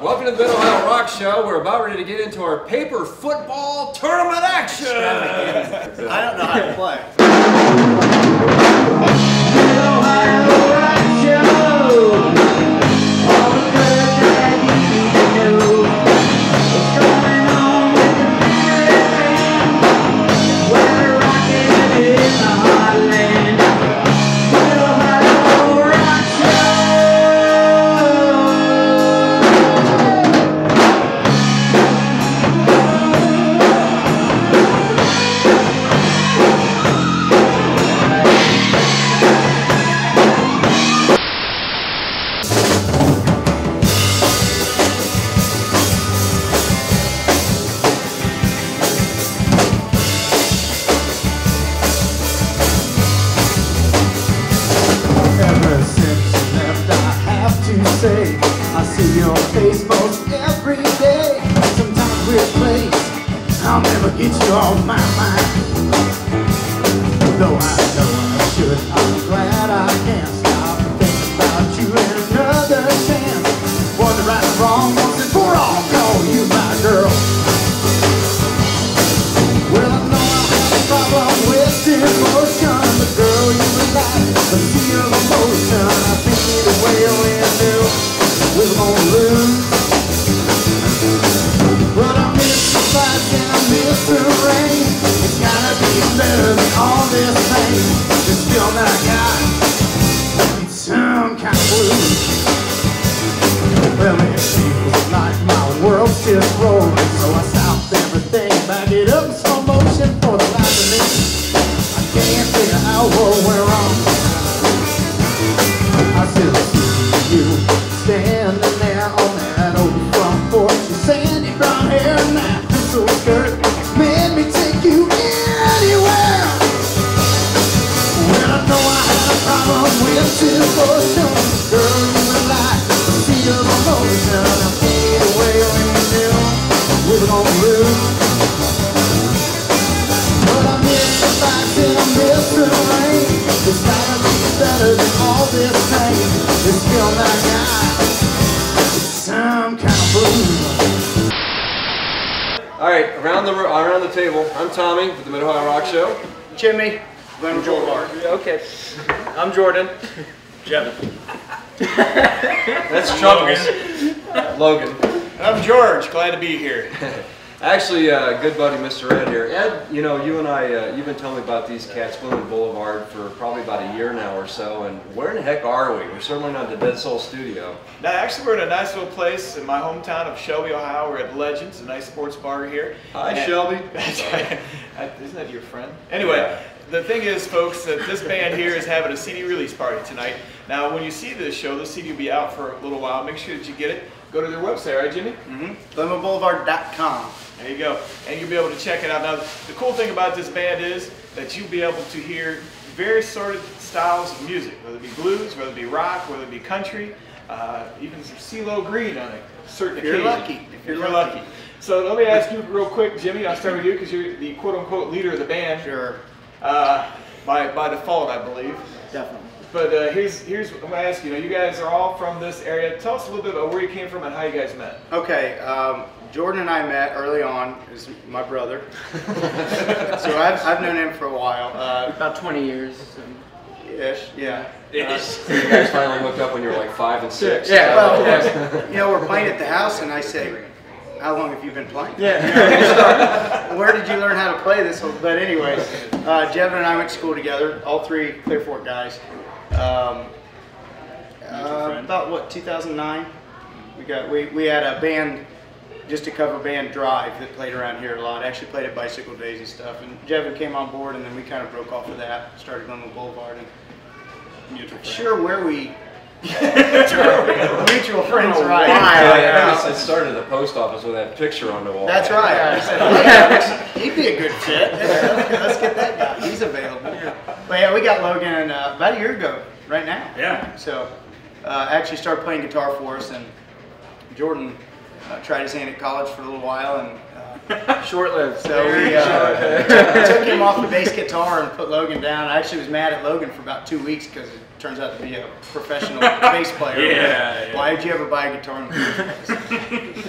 Welcome to the Mid-Ohio Rock Show. We're about ready to get into our paper football tournament action. I don't know how to play. Mid-Ohio Rock Show. All the girls that you need to know. What's going on with the Pennepacker-Bass? Where we're rocking in the heartland. Mid-Ohio Rock Show. I see your face most every day. Sometimes we're placed, I'll never get you off my mind. Though I know I should, I'm glad I can't stop thinking about you and another chance. For the right and wrong, once and for all, call you my girl. Well, I know I have a problem with devotion, but girl, you and I, the sea of emotion. I think either way we do, we're gonna lose. But I miss the fights and I miss the rain. It's gotta be better than all this pain. It's still not got some kind of blues. Well, it feels like my world's just rolling, so I stopped everything, back it up in slow motion for the life of me. I can't figure out what went wrong. I still see you standing there on that old front porch, your sandy brown hair and that pencil skirt made me take you anywhere. Well, I know I had a problem with devotion, girl, you were like a sea of emotion. I think the way we knew we were gonna lose. But I miss the fights and I miss the rain. It's gotta be better than all this pain. It's still not got some kind of blues. All right, around the table. I'm Tommy with the Mid-Ohio Rock Show. Jimmy, Glenwood Boulevard. Okay. I'm Jordan. Jevin. That's Chuckles. Logan. I'm George. Glad to be here. Actually, good buddy, Mr. Ed here. Ed, you know, you and I, you've been telling me about these cats, Glenwood Boulevard, for probably about a year now or so. And where in the heck are we? We're certainly not the Dead Soul Studio. Now, actually, we're in a nice little place in my hometown of Shelby, Ohio. We're at Legends, a nice sports bar here. Hi, Shelby. Isn't that your friend? Anyway, yeah. The thing is, folks, that this band here is having a CD release party tonight. Now, when you see this show, this CD will be out for a little while. Make sure that you get it. Go to their website, right, Jimmy? GlenwoodBoulevard.com. There you go. And you'll be able to check it out. Now, the cool thing about this band is that you'll be able to hear various sort of styles of music, whether it be blues, whether it be rock, whether it be country, even some CeeLo Green on a certain occasion. If you're lucky. So let me ask you real quick, Jimmy, I'll start with you because you're the quote-unquote leader of the band. Sure. By default, I believe. Definitely. But here's what I'm going to ask you. You guys are all from this area. Tell us a little bit about where you came from and how you guys met. Okay, Jordan and I met early on. Is my brother. So I've known him for a while. About 20 years. Ish, yeah. So you guys finally hooked up when you were like 5 and 6. Yeah, well, you know, we're playing at the house and I say, how long have you been playing? Yeah. Where did you learn how to play this whole, but anyways, Jevin and I went to school together, all three Clear Fork guys. About what, 2009? We had a band, just a cover band, Drive, that played around here a lot. Actually played at Bicycle Days and stuff. And Jevin came on board, and then we kind of broke off of that. Started Glenwood Boulevard and mutual friends. Sure, where we mutual friends, right? It started at the post office with that picture on the wall. That's right. I said, yeah, he'd be a good fit. Let's get that guy. He's available. But yeah, we got Logan about a year ago, right now. Yeah. So actually started playing guitar for us, and Jordan tried his hand at college for a little while, and short-lived. so we took him off the bass guitar and put Logan down. I actually was mad at Logan for about 2 weeks because turns out to be a professional bass player. Yeah. Why did you ever buy a guitar in the first place?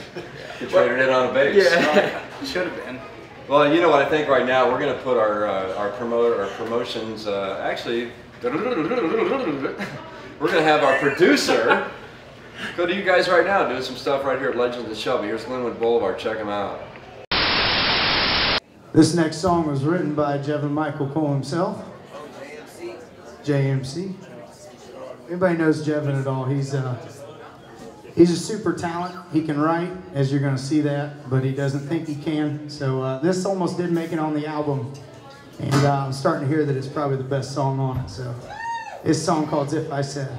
You traded in on a bass. Yeah. Should have been. Well, you know what I think right now? We're going to put our promotions, actually, we're going to have our producer go to you guys right now doing some stuff right here at Legends of Shelby. Here's Glenwood Boulevard. Check them out. This next song was written by Jevin Michael Cole himself. JMC. Everybody knows Jevin at all. He's a super talent. He can write, as you're going to see that, but he doesn't think he can. So this almost did make it on the album, and I'm starting to hear that it's probably the best song on it. So this song called If I Said.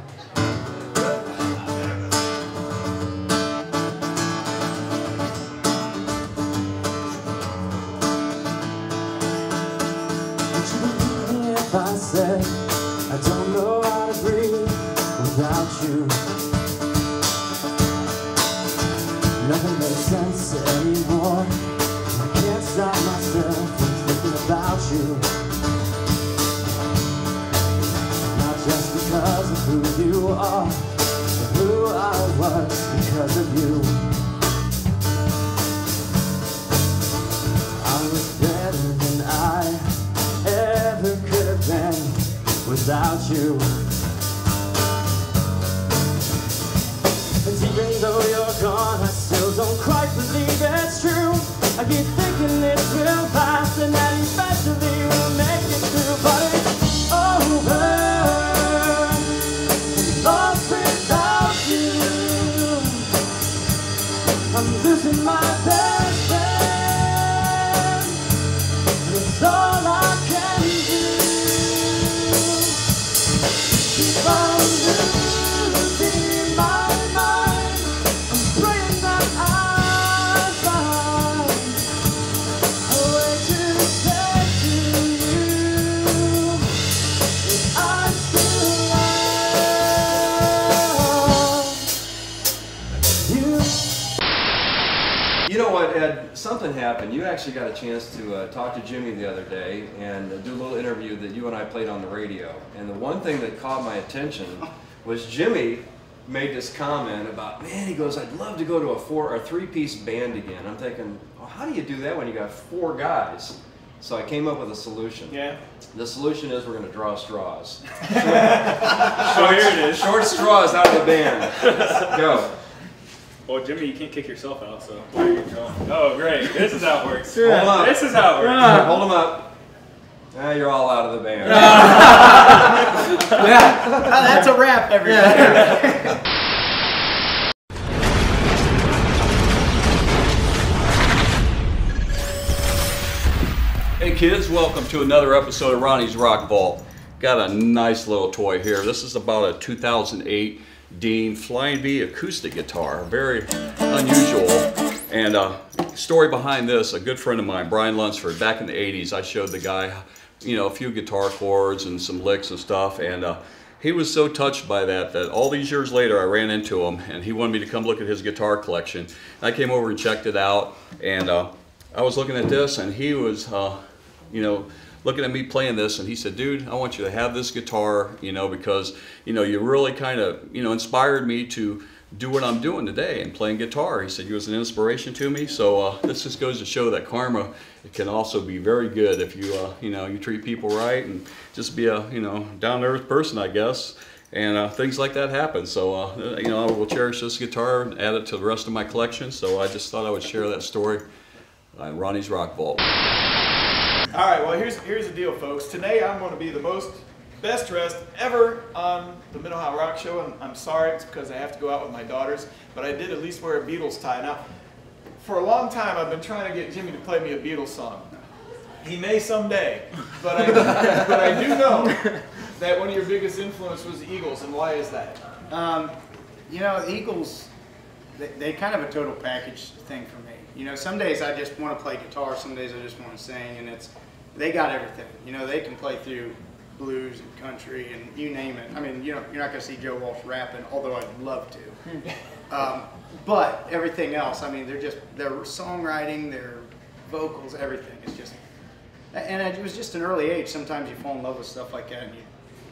If I said I don't know how to breathe without you, nothing makes sense anymore. I can't stop myself from thinking about you, not just because of who you are, but who I was because of you. I was better than I ever could have been without you. And even though you're gone, I still don't quite believe it's true. I keep thinking this will pass and that eventually we'll make it through. But it's over, I'm lost without you. I'm losing my best friend, and it's all I can do. Keep on losing my mind. I'm praying that I find a way to say to you that I still love you. You know what, Ed? Something happened. You actually got a chance to talk to Jimmy the other day and do a little interview that you and I played on the radio. And the one thing that caught my attention was Jimmy made this comment about, man, he goes, I'd love to go to a three-piece band again. I'm thinking, well, how do you do that when you got 4 guys? So I came up with a solution. Yeah. The solution is we're going to draw straws. So here it is. Short straws out of the band. Go. Well, Jimmy, you can't kick yourself out, so where are you going? Oh, great. This is how it works. Hold 'em up. This is how it works. Hold them up. Now you're all out of the band. That's a wrap, everybody. Hey kids, welcome to another episode of Ronnie's Rock Vault. Got a nice little toy here. This is about a 2008 Dean Flying V acoustic guitar. Very unusual. And story behind this, a good friend of mine, Brian Lunsford, back in the 80s, I showed the guy, you know, a few guitar chords and some licks and stuff, and he was so touched by that all these years later I ran into him and he wanted me to come look at his guitar collection. And I came over and checked it out, and I was looking at this, and he was you know, looking at me playing this, and he said, dude, I want you to have this guitar, you know, because, you know, you really kind of, you know, inspired me to do what I'm doing today and playing guitar. He said you was an inspiration to me. So this just goes to show that karma, it can also be very good if you, you know, you treat people right and just be a, you know, down-to-earth person, I guess. And things like that happen. So, you know, I will cherish this guitar and add it to the rest of my collection. So I just thought I would share that story on Ronnie's Rock Vault. All right, well, here's the deal, folks. Today I'm going to be the best dressed ever on the Mid-Ohio Rock Show, and I'm sorry, it's because I have to go out with my daughters, but I did at least wear a Beatles tie. Now, for a long time I've been trying to get Jimmy to play me a Beatles song. He may someday, but I do know that one of your biggest influence was the Eagles, and why is that? You know, the Eagles, they kind of a total package thing for me. You know, some days I just want to play guitar, some days I just want to sing, and they got everything. You know, they can play through blues and country and you name it. I mean, you know, you're not going to see Joe Walsh rapping, although I'd love to. But everything else, I mean, their songwriting, their vocals, everything is just, and it was just an early age. Sometimes you fall in love with stuff like that, and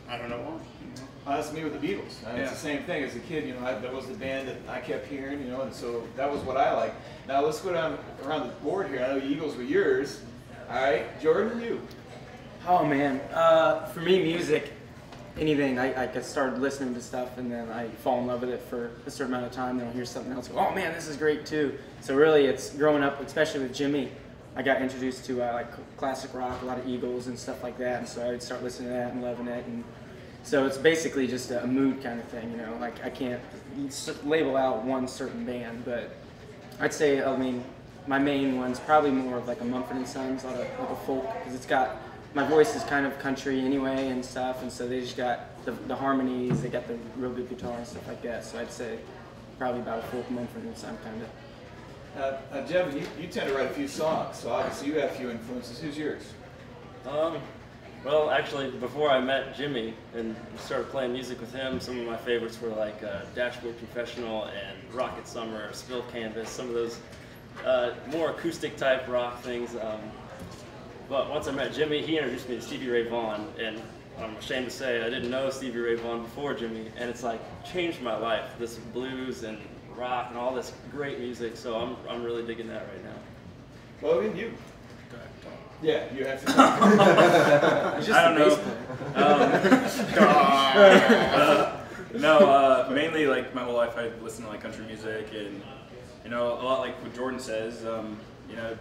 I don't know why. You know? Honestly, me with the Beatles. It's the same thing. As a kid, you know, that was the band that I kept hearing, you know, and so that was what I liked. Now let's go down around the board here. I know the Eagles were yours. All right, Jordan, you. Oh man, for me, music, anything. I started listening to stuff and then I fall in love with it for a certain amount of time. Then I'll hear something else. Go, oh man, this is great too. So really, it's growing up, especially with Jimmy. I got introduced to like classic rock, a lot of Eagles and stuff like that, and so I would start listening to that and loving it. And so it's basically just a mood kind of thing, you know. Like I can't label out one certain band, but I'd say, I mean, my main one's probably more of like a Mumford & Sons, like a folk, because it's got, my voice is kind of country anyway and stuff, and so they just got the harmonies, they got the real good guitar and stuff like that. So I'd say probably about a folk Mumford & Sons kind of. Jevin, you tend to write a few songs, so obviously you have a few influences. Who's yours? Well, actually, before I met Jimmy and started playing music with him, some of my favorites were like Dashboard Confessional and Rocket Summer, Spilled Canvas, some of those more acoustic type rock things. But once I met Jimmy, he introduced me to Stevie Ray Vaughan, and I'm ashamed to say I didn't know Stevie Ray Vaughan before Jimmy, and it's like changed my life. This blues and rock and all this great music, so I'm really digging that right now. Logan, you. Yeah, you have to talk. I don't know. Mainly like my whole life I listened to like country music, and you know, a lot like what Jordan says. You know,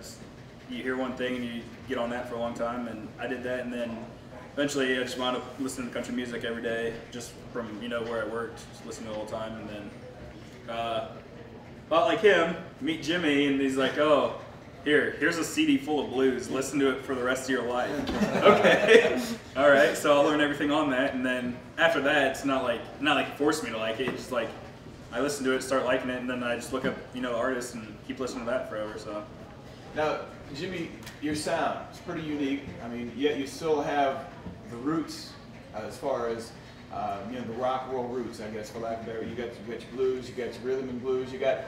you hear one thing and you get on that for a long time, and I did that, and then eventually I just wound up listening to country music every day, just from, you know, where I worked, just listening to it all the time. And then about like him, meet Jimmy, and he's like, oh, here's a CD full of blues, listen to it for the rest of your life. Okay. All right, so I'll learn everything on that, and then after that, it's not like he forced me to like it. It's just like I listen to it, start liking it, and then I just look up, you know, artists and keep listening to that forever. So now, Jimmy, your sound is pretty unique. I mean, yet you still have the roots as far as you know, the rock roll roots, I guess, for lack of better. You got your blues, you got your rhythm and blues, you got,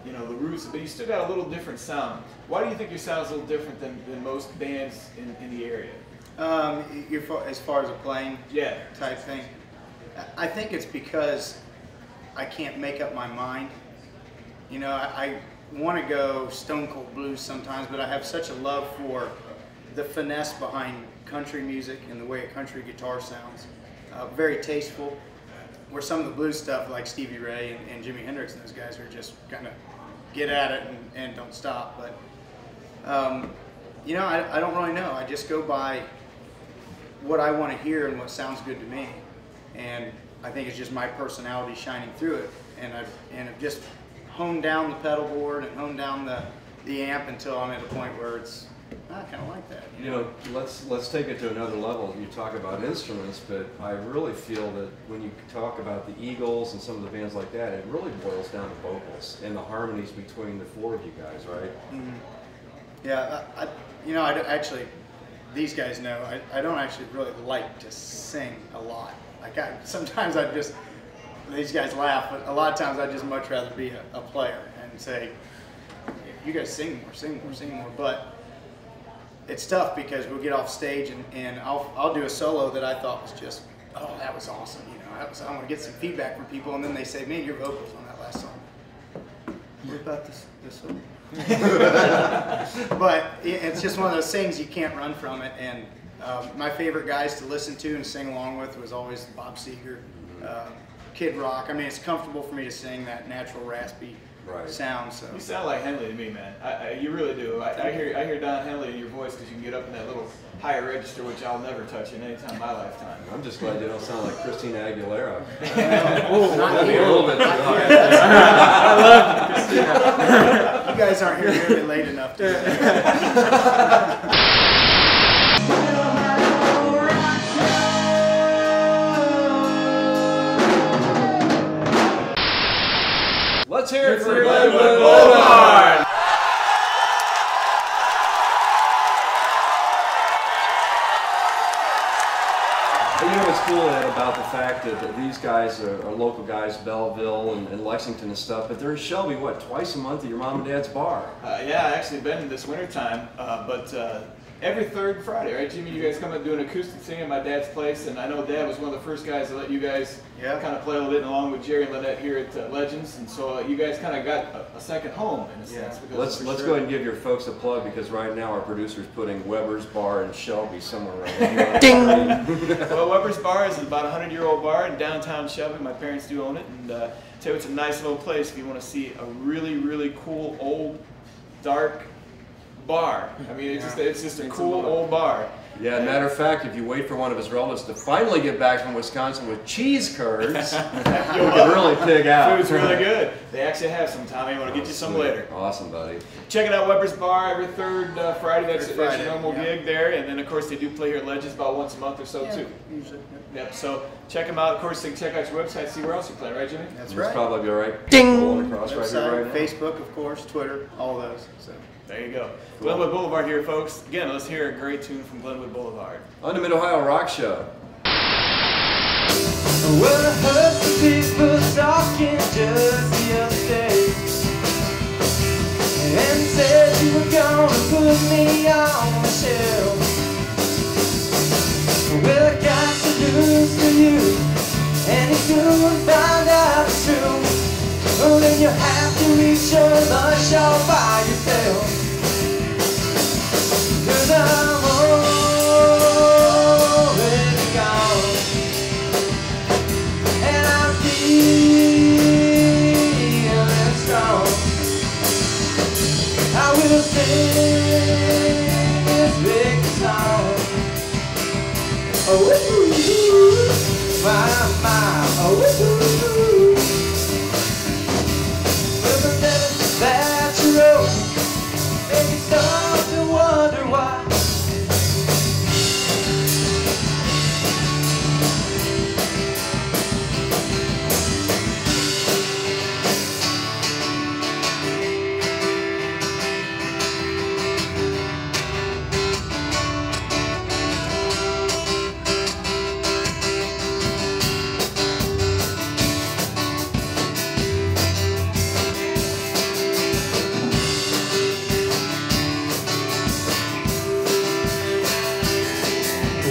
you know, the roots, but you still got a little different sound. Why do you think your sound's a little different than most bands in the area? As far as a playing type thing, I think it's because I can't make up my mind. You know, I want to go stone cold blues sometimes, but I have such a love for the finesse behind country music and the way a country guitar sounds. Very tasteful, where some of the blues stuff like Stevie Ray and Jimi Hendrix and those guys are just kind of get at it and don't stop. But you know, I don't really know. I just go by what I want to hear and what sounds good to me, and I think it's just my personality shining through it. And I've just honed down the pedal board and honed down the amp until I'm at a point where it's, I kind of like that. You know, let's take it to another level. You talk about instruments, but I really feel that when you talk about the Eagles and some of the bands like that, it really boils down to vocals and the harmonies between the four of you guys, right? Mm-hmm. Yeah, you know, I actually, these guys know, I don't actually really like to sing a lot. Like sometimes I just, these guys laugh, but a lot of times I'd just much rather be a player and say, you guys sing more, sing more, sing more. But it's tough because we'll get off stage and I'll do a solo that I thought was just, oh, that was awesome. You know, I want to get some feedback from people, and then they say, man, your vocals on that last song. What about this solo? But it's just one of those things, you can't run from it. And my favorite guys to listen to and sing along with was always Bob Seger, Kid Rock. I mean, it's comfortable for me to sing that natural raspy sound. So you sound like Henley to me, man. You really do. I hear Don Henley in your voice because you can get up in that little higher register, which I'll never touch in any time in my lifetime. I'm just glad you don't sound like Christina Aguilera. Not a little bit too high. I love Christina. You guys aren't here really late enough to do that. Let's hear it for Glenwood Boulevard! You know what's cool, Ed, about the fact that these guys are local guys, Belleville and Lexington and stuff, but they're in Shelby, what, twice a month at your mom and dad's bar? Yeah, I actually been this wintertime, but every third Friday, right, Jimmy? You guys come up doing acoustic singing at my dad's place, and I know Dad was one of the first guys to let you guys kind of play a little bit along with Jerry and Lynette here at Legends, and so you guys kind of got a second home in a sense. Let's go ahead and give your folks a plug, because right now our producer's putting Weber's Bar in Shelby somewhere right here. Ding! Well, Weber's Bar is about a 100-year-old bar in downtown Shelby. My parents do own it, and tell you it's a nice little place if you want to see a really, really cool old dark bar. I mean, it's just a cool old bar. Yeah, matter of fact, if you wait for one of his relatives to finally get back from Wisconsin with cheese curds, you can really pig out. Food's really good. They actually have some, Tommy. I want to get you some later. Awesome, buddy. Check it out, Weber's Bar, every third Friday. That's your normal gig there. And then, of course, they do play here at Legends about once a month or so, too. Usually. Yep, so check them out. Of course, you can check out your website, see where else you play, right, Jimmy? That's That's right. probably all right. Ding! Across right Website, here right now. Facebook, of course, Twitter, all those. So. There you go. Glenwood Boulevard here, folks. Again, let's hear a great tune from Glenwood Boulevard. On the Mid-Ohio Rock Show. Well, I heard some people talking just the other day, and said you were gonna put me on the shelf. Well, I got some news for you, and if you find out the truth, well, then you have to reach your lunch all by yourself. 'Cause I'm already gone, and I'm feeling strong. I will sing this big song. Oh, my, oh, but the letter that you wrote made me stop to wonder why.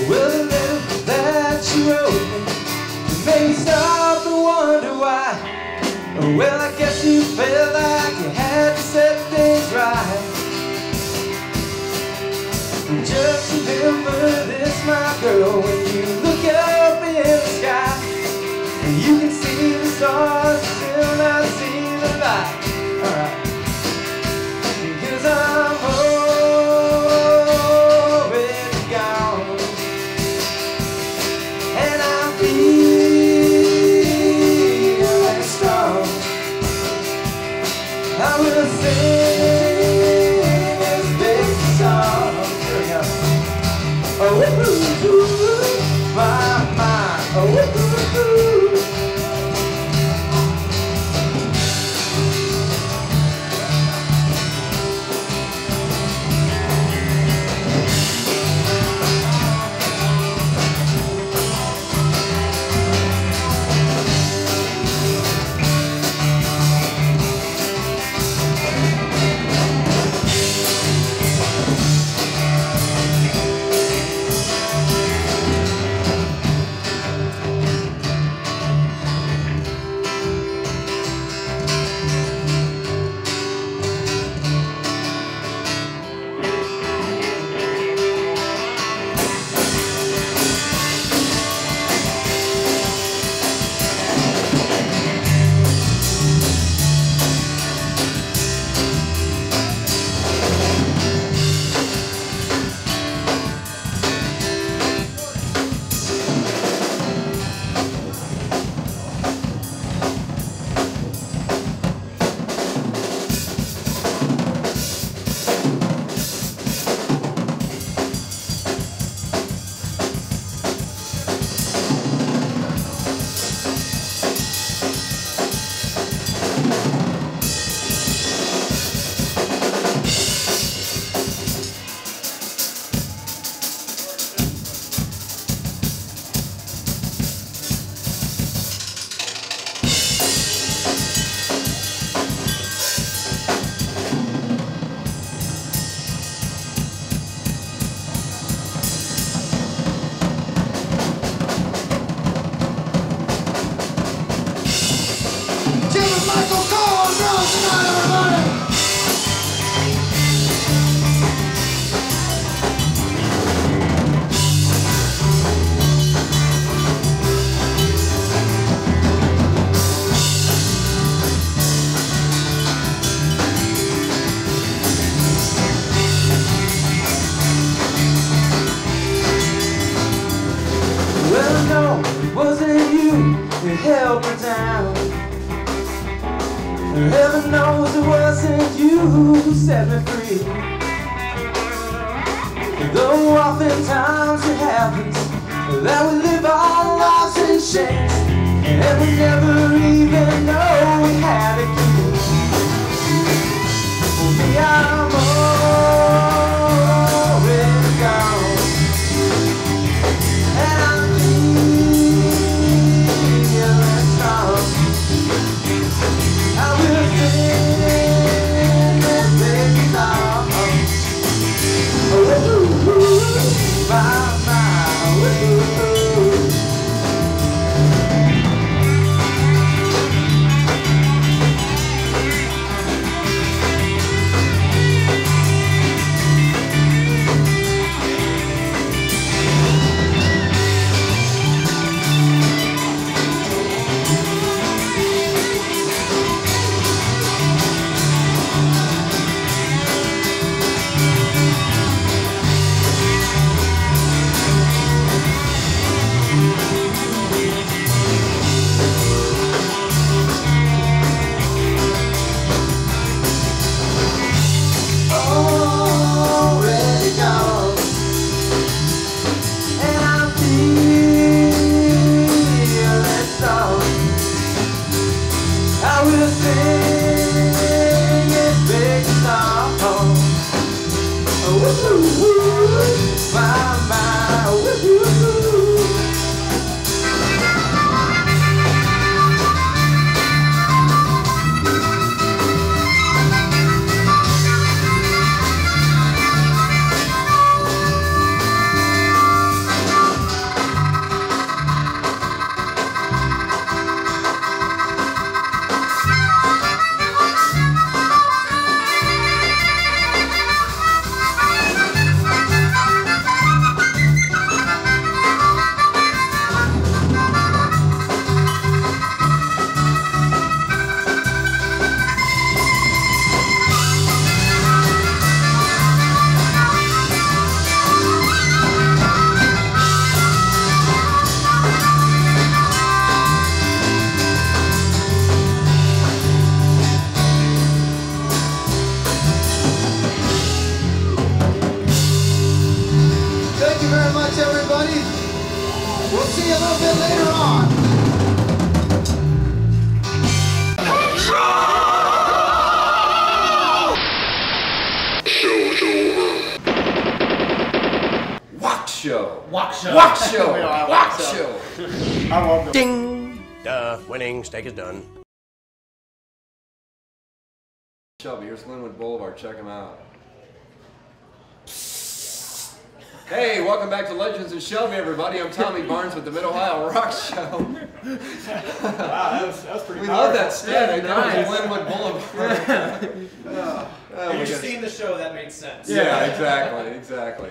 Well, the letter that you wrote made me stop and wonder why. Well, I guess you felt like you had to set things right. Just remember this, my girl, when you look up in the sky, you can see the stars, still not see the light. Alright. 'Cause I'm already gone, and I'm feeling strong. I will sing this big song. Here we go. Oh, my, oh, Well, no, it wasn't you who held me down. Heaven knows it wasn't you who set me free. Though oftentimes it happens that we live our lives in shame, and we never even know we had a key. For me, I'm already gone. Ding! Winning. Steak is done. Shelby, here's Glenwood Boulevard. Check them out. Hey, welcome back to Legends of Shelby, everybody. I'm Tommy Barnes with the Mid-Ohio Rock Show. Wow, that was pretty We powerful. love that static. Yeah, That nice. was Glenwood Boulevard. If you've seen the show, that makes sense. Yeah, exactly.